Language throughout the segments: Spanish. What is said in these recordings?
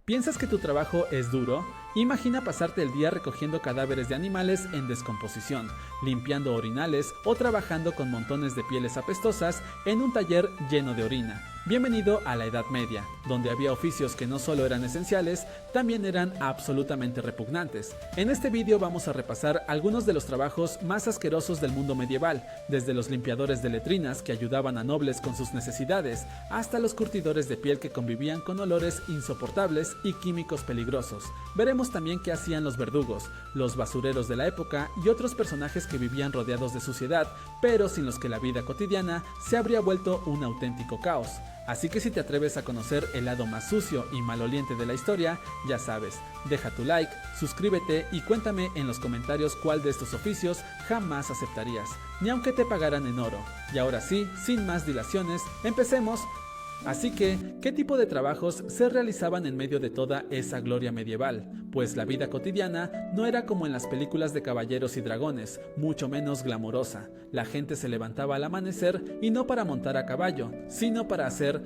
¿Piensas que tu trabajo es duro? Imagina pasarte el día recogiendo cadáveres de animales en descomposición, limpiando orinales o trabajando con montones de pieles apestosas en un taller lleno de orina. Bienvenido a la Edad Media, donde había oficios que no solo eran esenciales, también eran absolutamente repugnantes. En este vídeo vamos a repasar algunos de los trabajos más asquerosos del mundo medieval, desde los limpiadores de letrinas que ayudaban a nobles con sus necesidades, hasta los curtidores de piel que convivían con olores insoportables y químicos peligrosos. Veremos también qué hacían los verdugos, los basureros de la época y otros personajes que vivían rodeados de suciedad, pero sin los que la vida cotidiana se habría vuelto un auténtico caos. Así que si te atreves a conocer el lado más sucio y maloliente de la historia, ya sabes, deja tu like, suscríbete y cuéntame en los comentarios cuál de estos oficios jamás aceptarías, ni aunque te pagaran en oro. Y ahora sí, sin más dilaciones, empecemos. Así que, ¿qué tipo de trabajos se realizaban en medio de toda esa gloria medieval? Pues la vida cotidiana no era como en las películas de caballeros y dragones, mucho menos glamorosa. La gente se levantaba al amanecer y no para montar a caballo, sino para hacer,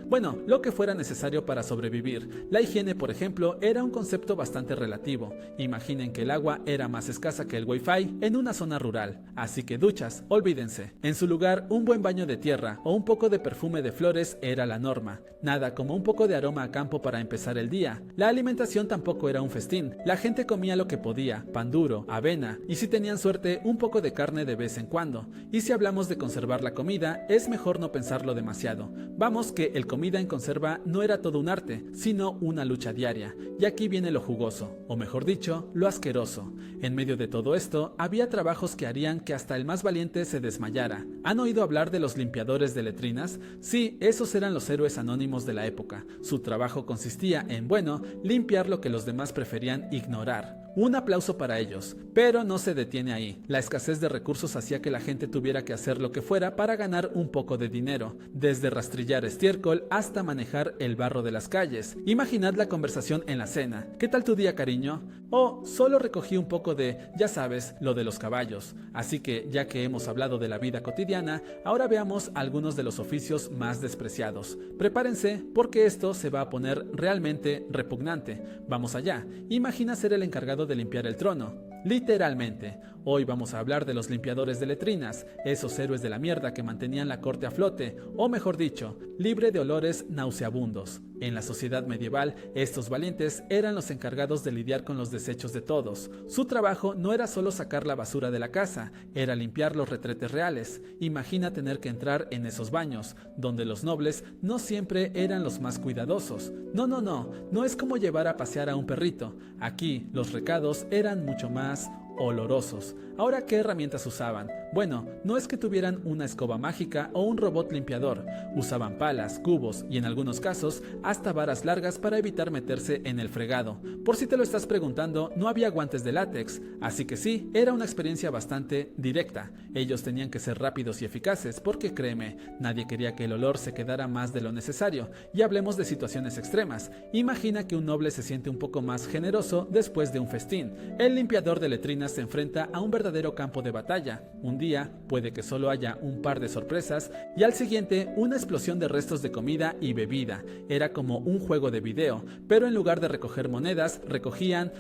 lo que fuera necesario para sobrevivir. La higiene, por ejemplo, era un concepto bastante relativo. Imaginen que el agua era más escasa que el wifi en una zona rural, así que duchas, olvídense. En su lugar, un buen baño de tierra o un poco de perfume de flores era la norma. Nada como un poco de aroma a campo para empezar el día. La alimentación tampoco era un festín. La gente comía lo que podía, pan duro, avena y si tenían suerte un poco de carne de vez en cuando. Y si hablamos de conservar la comida, es mejor no pensarlo demasiado. Vamos que el comida en conserva no era todo un arte, sino una lucha diaria. Y aquí viene lo jugoso, o mejor dicho, lo asqueroso. En medio de todo esto, había trabajos que harían que hasta el más valiente se desmayara. ¿Han oído hablar de los limpiadores de letrinas? Sí, esos eran los héroes anónimos de la época. Su trabajo consistía en, limpiar lo que los demás preferían ignorar. Un aplauso para ellos, pero no se detiene ahí. La escasez de recursos hacía que la gente tuviera que hacer lo que fuera para ganar un poco de dinero, desde rastrillar estiércol hasta manejar el barro de las calles. Imaginad la conversación en la cena. ¿Qué tal tu día, cariño? O solo recogí un poco de, ya sabes, lo de los caballos. Así que, ya que hemos hablado de la vida cotidiana, ahora veamos algunos de los oficios más despreciados. Prepárense, porque esto se va a poner realmente repugnante. Vamos allá. Imagina ser el encargado de limpiar el trono. Literalmente. Hoy vamos a hablar de los limpiadores de letrinas, esos héroes de la mierda que mantenían la corte a flote, o mejor dicho, libre de olores nauseabundos. En la sociedad medieval, estos valientes eran los encargados de lidiar con los desechos de todos. Su trabajo no era solo sacar la basura de la casa, era limpiar los retretes reales. Imagina tener que entrar en esos baños, donde los nobles no siempre eran los más cuidadosos. No es como llevar a pasear a un perrito. Aquí, los recados eran mucho más olorosos. Ahora, ¿qué herramientas usaban? No es que tuvieran una escoba mágica o un robot limpiador. Usaban palas, cubos y en algunos casos hasta varas largas para evitar meterse en el fregado. Por si te lo estás preguntando, no había guantes de látex, así que sí, era una experiencia bastante directa. Ellos tenían que ser rápidos y eficaces porque créeme, nadie quería que el olor se quedara más de lo necesario. Y hablemos de situaciones extremas. Imagina que un noble se siente un poco más generoso después de un festín. El limpiador de letrinas se enfrenta a un verdadero campo de batalla. Un día puede que solo haya un par de sorpresas y al siguiente una explosión de restos de comida y bebida. Era como un juego de video, pero en lugar de recoger monedas, recogían,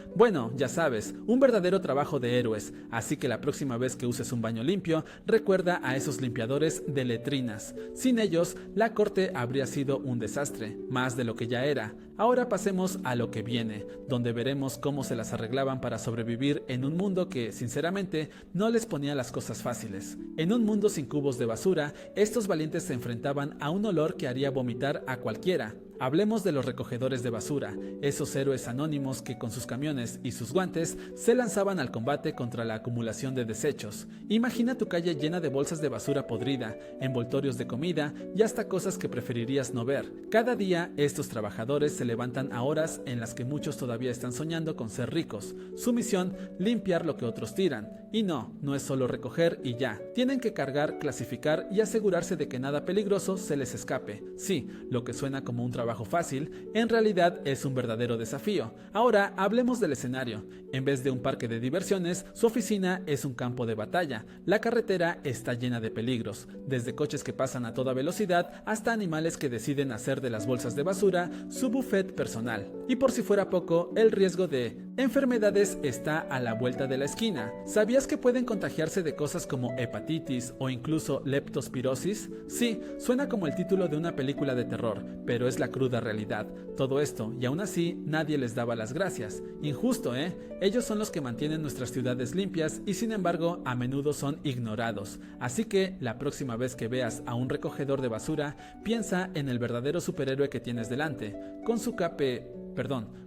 ya sabes, un verdadero trabajo de héroes. Así que la próxima vez que uses un baño limpio, recuerda a esos limpiadores de letrinas. Sin ellos, la corte habría sido un desastre, más de lo que ya era. Ahora pasemos a lo que viene, donde veremos cómo se las arreglaban para sobrevivir en un mundo que, sinceramente, no les ponía las cosas fáciles. En un mundo sin cubos de basura, estos valientes se enfrentaban a un olor que haría vomitar a cualquiera. Hablemos de los recogedores de basura, esos héroes anónimos que con sus camiones y sus guantes se lanzaban al combate contra la acumulación de desechos. Imagina tu calle llena de bolsas de basura podrida, envoltorios de comida y hasta cosas que preferirías no ver. Cada día estos trabajadores se levantan a horas en las que muchos todavía están soñando con ser ricos. Su misión, limpiar lo que otros tiran. Y no es solo recoger y ya. Tienen que cargar, clasificar y asegurarse de que nada peligroso se les escape. Sí, lo que suena como un trabajo trabajo fácil, en realidad es un verdadero desafío. Ahora hablemos del escenario. En vez de un parque de diversiones, su oficina es un campo de batalla. La carretera está llena de peligros, desde coches que pasan a toda velocidad hasta animales que deciden hacer de las bolsas de basura su buffet personal. Y por si fuera poco, el riesgo de enfermedades está a la vuelta de la esquina. ¿Sabías que pueden contagiarse de cosas como hepatitis o incluso leptospirosis? Sí, suena como el título de una película de terror, pero es la cruda realidad. Todo esto, y aún así, nadie les daba las gracias. Injusto, ¿eh? Ellos son los que mantienen nuestras ciudades limpias y sin embargo a menudo son ignorados. Así que la próxima vez que veas a un recogedor de basura, piensa en el verdadero superhéroe que tienes delante.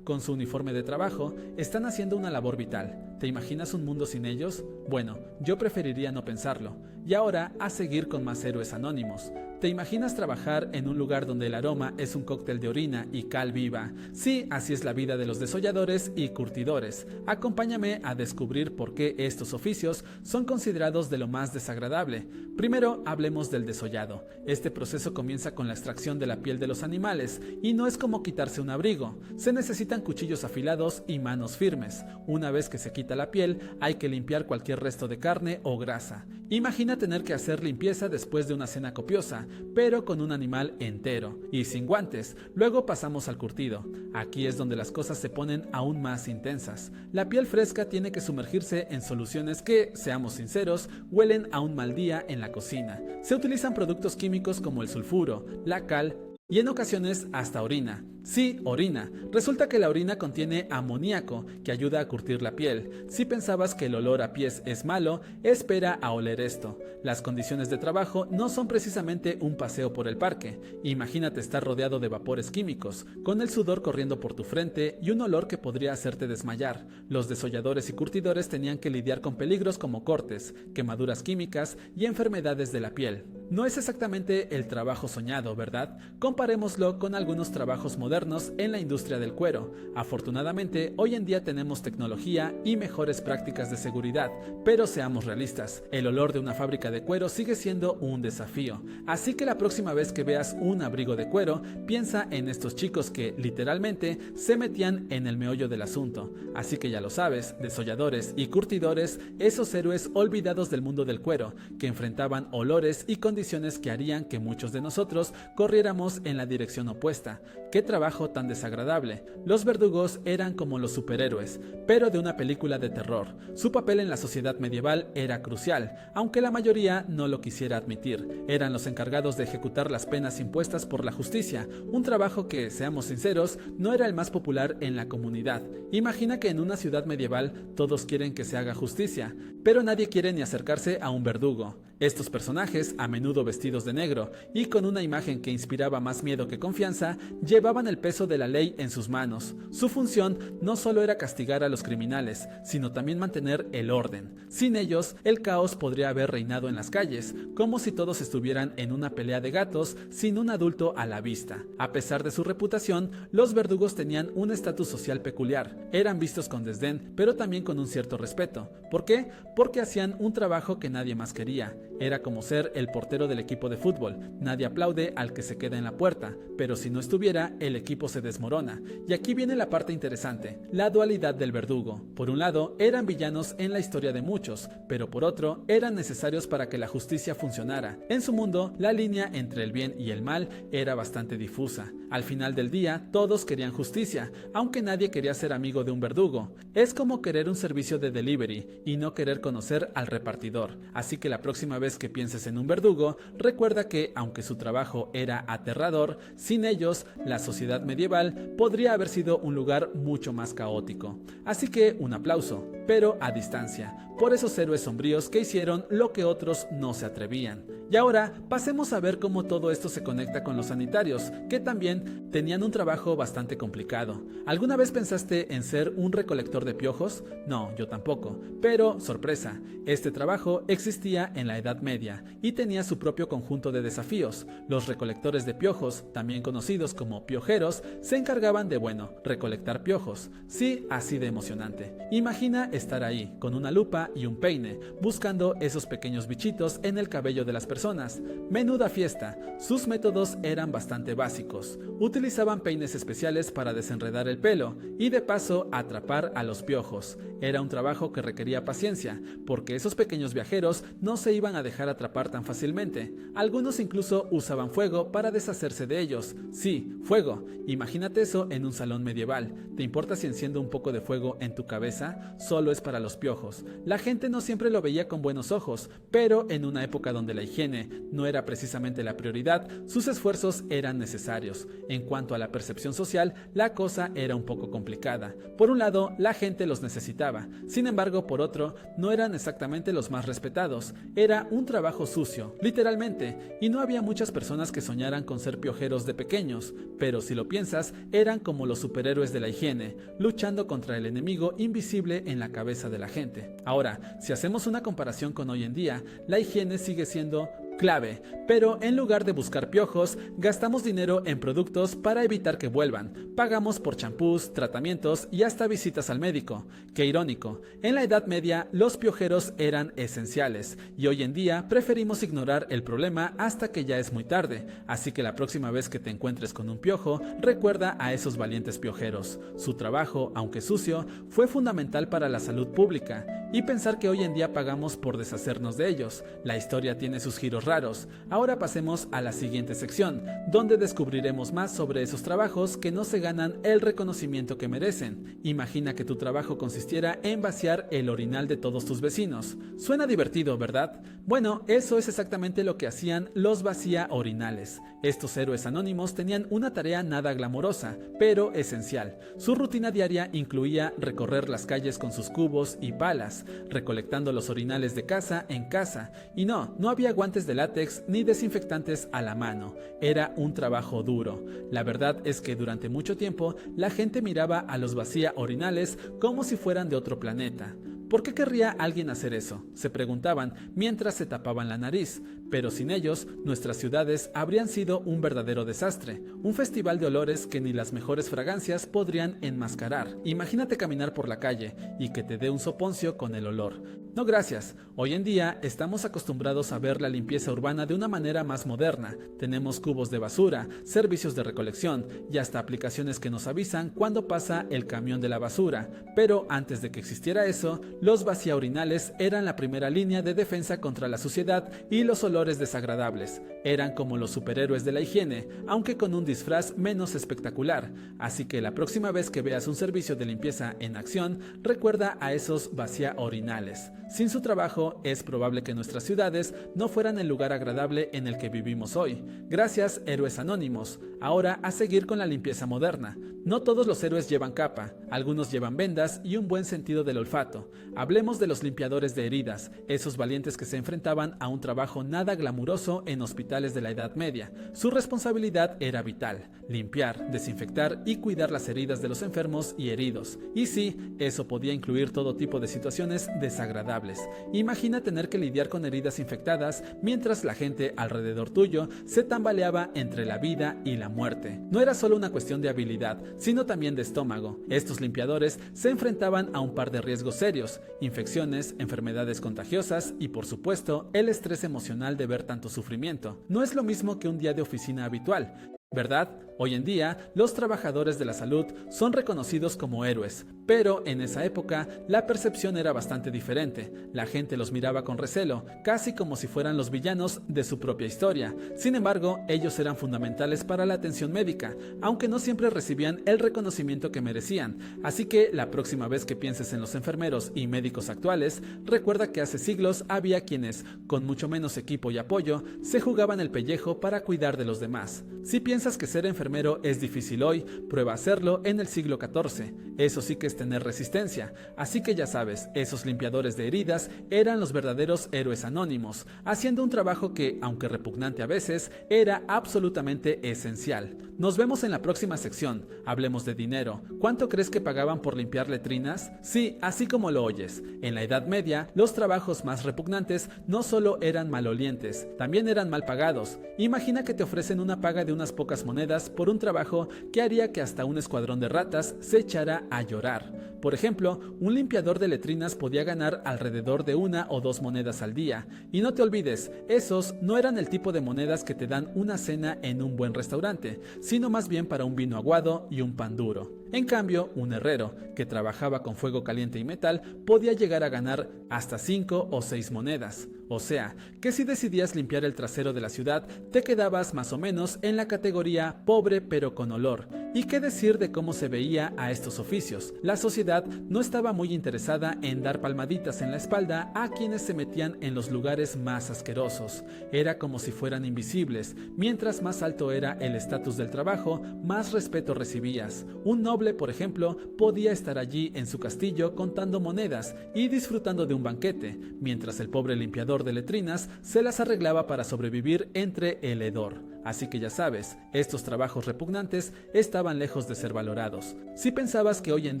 Con su uniforme de trabajo, están haciendo una labor vital. ¿Te imaginas un mundo sin ellos? Bueno, yo preferiría no pensarlo. Y ahora, a seguir con más héroes anónimos. ¿Te imaginas trabajar en un lugar donde el aroma es un cóctel de orina y cal viva? Sí, así es la vida de los desolladores y curtidores. Acompáñame a descubrir por qué estos oficios son considerados de lo más desagradable. Primero, hablemos del desollado. Este proceso comienza con la extracción de la piel de los animales y no es como quitarse un abrigo. Se necesitan cuchillos afilados y manos firmes. Una vez que se quita la piel, hay que limpiar cualquier resto de carne o grasa. Imagina tener que hacer limpieza después de una cena copiosa, pero con un animal entero y sin guantes. Luego pasamos al curtido. Aquí es donde las cosas se ponen aún más intensas. La piel fresca tiene que sumergirse en soluciones que, seamos sinceros, huelen a un mal día en la cocina. Se utilizan productos químicos como el sulfuro, la cal y en ocasiones hasta orina. Sí, orina. Resulta que la orina contiene amoníaco, que ayuda a curtir la piel. Si pensabas que el olor a pies es malo, espera a oler esto. Las condiciones de trabajo no son precisamente un paseo por el parque. Imagínate estar rodeado de vapores químicos, con el sudor corriendo por tu frente y un olor que podría hacerte desmayar. Los desolladores y curtidores tenían que lidiar con peligros como cortes, quemaduras químicas y enfermedades de la piel. No es exactamente el trabajo soñado, ¿verdad? Comparémoslo con algunos trabajos modernos en la industria del cuero. Afortunadamente, hoy en día tenemos tecnología y mejores prácticas de seguridad, pero seamos realistas, el olor de una fábrica de cuero sigue siendo un desafío. Así que la próxima vez que veas un abrigo de cuero, piensa en estos chicos que, literalmente, se metían en el meollo del asunto. Así que ya lo sabes, desolladores y curtidores, esos héroes olvidados del mundo del cuero, que enfrentaban olores y condiciones que harían que muchos de nosotros corriéramos en la dirección opuesta. ¡Qué trabajo tan desagradable! Los verdugos eran como los superhéroes, pero de una película de terror. Su papel en la sociedad medieval era crucial, aunque la mayoría no lo quisiera admitir. Eran los encargados de ejecutar las penas impuestas por la justicia, un trabajo que, seamos sinceros, no era el más popular en la comunidad. Imagina que en una ciudad medieval todos quieren que se haga justicia, pero nadie quiere ni acercarse a un verdugo. Estos personajes, a menudo vestidos de negro y con una imagen que inspiraba más miedo que confianza, llevaban el peso de la ley en sus manos. Su función no solo era castigar a los criminales, sino también mantener el orden. Sin ellos, el caos podría haber reinado en las calles, como si todos estuvieran en una pelea de gatos sin un adulto a la vista. A pesar de su reputación, los verdugos tenían un estatus social peculiar. Eran vistos con desdén, pero también con un cierto respeto. ¿Por qué? Porque hacían un trabajo que nadie más quería. Era como ser el portero del equipo de fútbol. Nadie aplaude al que se queda en la puerta, pero si no estuviera, el equipo se desmorona. Y aquí viene la parte interesante, la dualidad del verdugo. Por un lado, eran villanos en la historia de muchos, pero por otro, eran necesarios para que la justicia funcionara. En su mundo, la línea entre el bien y el mal era bastante difusa. Al final del día, todos querían justicia, aunque nadie quería ser amigo de un verdugo. Es como querer un servicio de delivery y no querer conocer al repartidor. Así que la próxima vez que pienses en un verdugo, recuerda que, aunque su trabajo era aterrador, sin ellos, la sociedad medieval podría haber sido un lugar mucho más caótico. Así que un aplauso, pero a distancia, por esos héroes sombríos que hicieron lo que otros no se atrevían. Y ahora, pasemos a ver cómo todo esto se conecta con los sanitarios, que también tenían un trabajo bastante complicado. ¿Alguna vez pensaste en ser un recolector de piojos? No, yo tampoco. Pero, sorpresa, este trabajo existía en la Edad Media y tenía su propio conjunto de desafíos. Los recolectores de piojos, también conocidos como piojeros, se encargaban de, recolectar piojos. Sí, así de emocionante. Imagina estar ahí, con una lupa y un peine, buscando esos pequeños bichitos en el cabello de las personas personas. Menuda fiesta. Sus métodos eran bastante básicos. Utilizaban peines especiales para desenredar el pelo y de paso atrapar a los piojos. Era un trabajo que requería paciencia, porque esos pequeños viajeros no se iban a dejar atrapar tan fácilmente. Algunos incluso usaban fuego para deshacerse de ellos. Sí, fuego. Imagínate eso en un salón medieval. ¿Te importa si enciendo un poco de fuego en tu cabeza? Solo es para los piojos. La gente no siempre lo veía con buenos ojos, pero en una época donde la higiene no era precisamente la prioridad, sus esfuerzos eran necesarios. En cuanto a la percepción social, la cosa era un poco complicada. Por un lado, la gente los necesitaba. Sin embargo, por otro, no eran exactamente los más respetados. Era un trabajo sucio, literalmente, y no había muchas personas que soñaran con ser piojeros de pequeños, pero si lo piensas, eran como los superhéroes de la higiene, luchando contra el enemigo invisible en la cabeza de la gente. Ahora, si hacemos una comparación con hoy en día, la higiene sigue siendo clave, pero en lugar de buscar piojos, gastamos dinero en productos para evitar que vuelvan. Pagamos por champús, tratamientos y hasta visitas al médico. Qué irónico, en la Edad Media los piojeros eran esenciales y hoy en día preferimos ignorar el problema hasta que ya es muy tarde, así que la próxima vez que te encuentres con un piojo, recuerda a esos valientes piojeros. Su trabajo, aunque sucio, fue fundamental para la salud pública, y pensar que hoy en día pagamos por deshacernos de ellos. La historia tiene sus giros raros. Ahora pasemos a la siguiente sección, donde descubriremos más sobre esos trabajos que no se ganan el reconocimiento que merecen. Imagina que tu trabajo consistiera en vaciar el orinal de todos tus vecinos. Suena divertido, ¿verdad? Bueno, eso es exactamente lo que hacían los vacía orinales. Estos héroes anónimos tenían una tarea nada glamorosa, pero esencial. Su rutina diaria incluía recorrer las calles con sus cubos y palas, recolectando los orinales de casa en casa. Y no había guantes de látex ni desinfectantes a la mano. Era un trabajo duro. La verdad es que durante mucho tiempo la gente miraba a los vacía orinales como si fueran de otro planeta. ¿Por qué querría alguien hacer eso?, se preguntaban mientras se tapaban la nariz, pero sin ellos, nuestras ciudades habrían sido un verdadero desastre, un festival de olores que ni las mejores fragancias podrían enmascarar. Imagínate caminar por la calle y que te dé un soponcio con el olor. No gracias, hoy en día estamos acostumbrados a ver la limpieza urbana de una manera más moderna. Tenemos cubos de basura, servicios de recolección y hasta aplicaciones que nos avisan cuando pasa el camión de la basura, pero antes de que existiera eso, los vaciaorinales eran la primera línea de defensa contra la suciedad y los olores desagradables. Eran como los superhéroes de la higiene, aunque con un disfraz menos espectacular. Así que la próxima vez que veas un servicio de limpieza en acción, recuerda a esos vaciaorinales. Sin su trabajo, es probable que nuestras ciudades no fueran el lugar agradable en el que vivimos hoy. Gracias, héroes anónimos. Ahora a seguir con la limpieza moderna. No todos los héroes llevan capa, algunos llevan vendas y un buen sentido del olfato. Hablemos de los limpiadores de heridas, esos valientes que se enfrentaban a un trabajo nada glamuroso en hospitales de la Edad Media. Su responsabilidad era vital: limpiar, desinfectar y cuidar las heridas de los enfermos y heridos. Y sí, eso podía incluir todo tipo de situaciones desagradables. Imagina tener que lidiar con heridas infectadas mientras la gente alrededor tuyo se tambaleaba entre la vida y la muerte. No era solo una cuestión de habilidad, sino también de estómago. Estos limpiadores se enfrentaban a un par de riesgos serios: infecciones, enfermedades contagiosas y, por supuesto, el estrés emocional de ver tanto sufrimiento. No es lo mismo que un día de oficina habitual, ¿verdad? Hoy en día, los trabajadores de la salud son reconocidos como héroes, pero en esa época la percepción era bastante diferente. La gente los miraba con recelo, casi como si fueran los villanos de su propia historia. Sin embargo, ellos eran fundamentales para la atención médica, aunque no siempre recibían el reconocimiento que merecían. Así que la próxima vez que pienses en los enfermeros y médicos actuales, recuerda que hace siglos había quienes, con mucho menos equipo y apoyo, se jugaban el pellejo para cuidar de los demás. Si piensas que ser enfermero es difícil hoy, prueba a hacerlo en el siglo XIV. Eso sí que es tener resistencia. Así que ya sabes, esos limpiadores de heridas eran los verdaderos héroes anónimos, haciendo un trabajo que, aunque repugnante a veces, era absolutamente esencial. Nos vemos en la próxima sección. Hablemos de dinero. ¿Cuánto crees que pagaban por limpiar letrinas? Sí, así como lo oyes. En la Edad Media, los trabajos más repugnantes no solo eran malolientes, también eran mal pagados. Imagina que te ofrecen una paga de unas pocas monedas por un trabajo que haría que hasta un escuadrón de ratas se echara a llorar. Por ejemplo, un limpiador de letrinas podía ganar alrededor de 1 o 2 monedas al día. Y no te olvides, esos no eran el tipo de monedas que te dan una cena en un buen restaurante, sino más bien para un vino aguado y un pan duro. En cambio, un herrero, que trabajaba con fuego caliente y metal, podía llegar a ganar hasta 5 o 6 monedas. O sea, que si decidías limpiar el trasero de la ciudad, te quedabas más o menos en la categoría pobre pero con olor. ¿Y qué decir de cómo se veía a estos oficios? La sociedad no estaba muy interesada en dar palmaditas en la espalda a quienes se metían en los lugares más asquerosos. Era como si fueran invisibles. Mientras más alto era el estatus del trabajo, más respeto recibías. Un noble, por ejemplo, podía estar allí en su castillo contando monedas y disfrutando de un banquete, mientras el pobre limpiador de letrinas se las arreglaba para sobrevivir entre el hedor. Así que ya sabes, estos trabajos repugnantes estaban lejos de ser valorados. Si pensabas que hoy en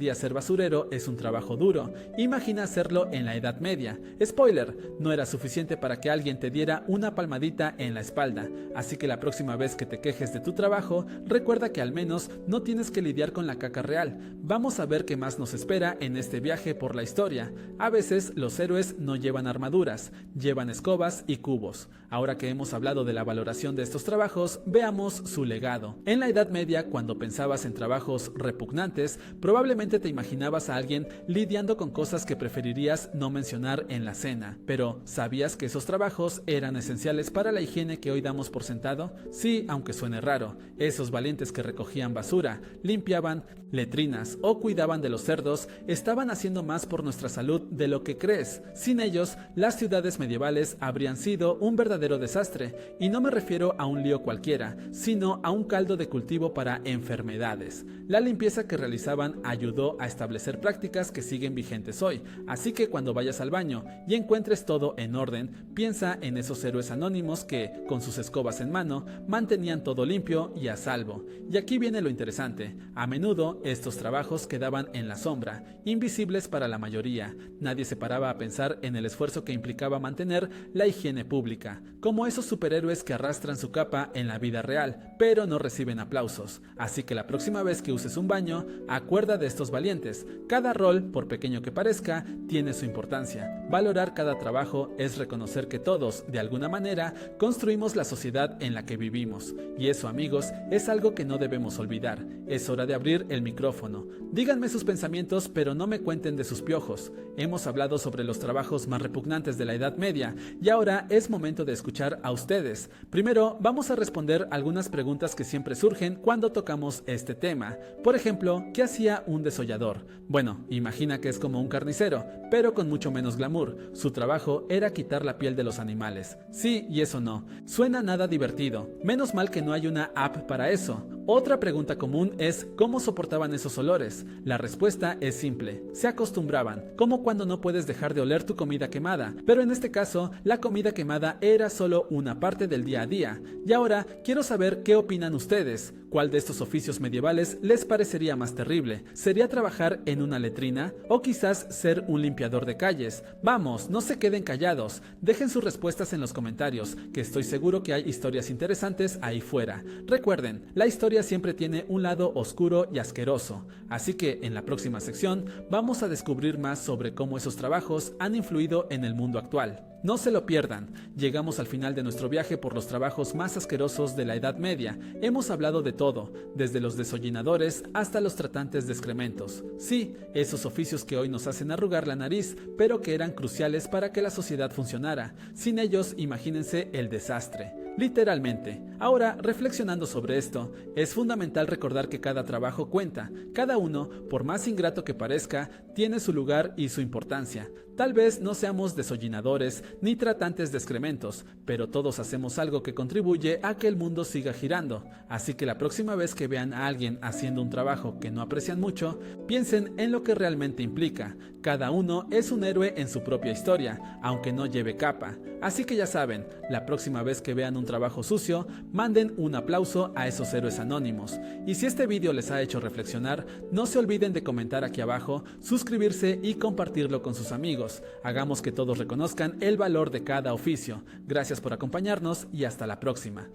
día ser basurero es un trabajo duro, imagina hacerlo en la Edad Media. Spoiler, no era suficiente para que alguien te diera una palmadita en la espalda, así que la próxima vez que te quejes de tu trabajo, recuerda que al menos no tienes que lidiar con la caca real. Vamos a ver qué más nos espera en este viaje por la historia. A veces los héroes no llevan armaduras, llevan escobas y cubos. Ahora que hemos hablado de la valoración de estos trabajos, veamos su legado. En la Edad Media, cuando pensabas en trabajos repugnantes, probablemente te imaginabas a alguien lidiando con cosas que preferirías no mencionar en la cena. Pero, ¿sabías que esos trabajos eran esenciales para la higiene que hoy damos por sentado? Sí, aunque suene raro, esos valientes que recogían basura, limpiaban letrinas o cuidaban de los cerdos, estaban haciendo más por nuestra salud de lo que crees. Sin ellos, las ciudades medievales habrían sido un verdadero desastre, y no me refiero a un lío cualquiera, sino a un caldo de cultivo para enfermedades. La limpieza que realizaban ayudó a establecer prácticas que siguen vigentes hoy, así que cuando vayas al baño y encuentres todo en orden, piensa en esos héroes anónimos que, con sus escobas en mano, mantenían todo limpio y a salvo. Y aquí viene lo interesante, a menudo estos trabajos quedaban en la sombra, invisibles para la mayoría. Nadie se paraba a pensar en el esfuerzo que implicaba mantener la higiene pública, como esos superhéroes que arrastran su capa en la vida real, pero no reciben aplausos. Así que la próxima vez que uses un baño, acuerda de estos valientes. Cada rol, por pequeño que parezca, tiene su importancia. Valorar cada trabajo es reconocer que todos, de alguna manera, construimos la sociedad en la que vivimos. Y eso, amigos, es algo que no debemos olvidar. Es hora de abrir el micrófono. Díganme sus pensamientos, pero no me cuenten de sus piojos. Hemos hablado sobre los trabajos más repugnantes de la Edad Media, y ahora es momento de escuchar a ustedes. Primero, vamos a responder algunas preguntas que siempre surgen cuando tocamos este tema. Por ejemplo, ¿qué hacía un desollador? Bueno, imagina que es como un carnicero, pero con mucho menos glamour. Su trabajo era quitar la piel de los animales. Sí, y eso no. Suena nada divertido. Menos mal que no hay una app para eso. Otra pregunta común es ¿cómo soportaban esos olores? La respuesta es simple, se acostumbraban, como cuando no puedes dejar de oler tu comida quemada, pero en este caso la comida quemada era solo una parte del día a día. Y ahora quiero saber qué opinan ustedes. ¿Cuál de estos oficios medievales les parecería más terrible? ¿Sería trabajar en una letrina o quizás ser un limpiador de calles? Vamos, no se queden callados, dejen sus respuestas en los comentarios, que estoy seguro que hay historias interesantes ahí fuera. Recuerden, la historia siempre tiene un lado oscuro y asqueroso, así que en la próxima sección vamos a descubrir más sobre cómo esos trabajos han influido en el mundo actual. No se lo pierdan, llegamos al final de nuestro viaje por los trabajos más asquerosos de la Edad Media. Hemos hablado de todo, desde los desollinadores hasta los tratantes de excrementos. Sí, esos oficios que hoy nos hacen arrugar la nariz, pero que eran cruciales para que la sociedad funcionara. Sin ellos, imagínense el desastre. Literalmente. Ahora, reflexionando sobre esto, es fundamental recordar que cada trabajo cuenta. Cada uno, por más ingrato que parezca, tiene su lugar y su importancia. Tal vez no seamos desollinadores ni tratantes de excrementos, pero todos hacemos algo que contribuye a que el mundo siga girando. Así que la próxima vez que vean a alguien haciendo un trabajo que no aprecian mucho, piensen en lo que realmente implica. Cada uno es un héroe en su propia historia, aunque no lleve capa. Así que ya saben, la próxima vez que vean un trabajo sucio, manden un aplauso a esos héroes anónimos. Y si este vídeo les ha hecho reflexionar, no se olviden de comentar aquí abajo, suscribirse y compartirlo con sus amigos. Hagamos que todos reconozcan el valor de cada oficio. Gracias por acompañarnos y hasta la próxima.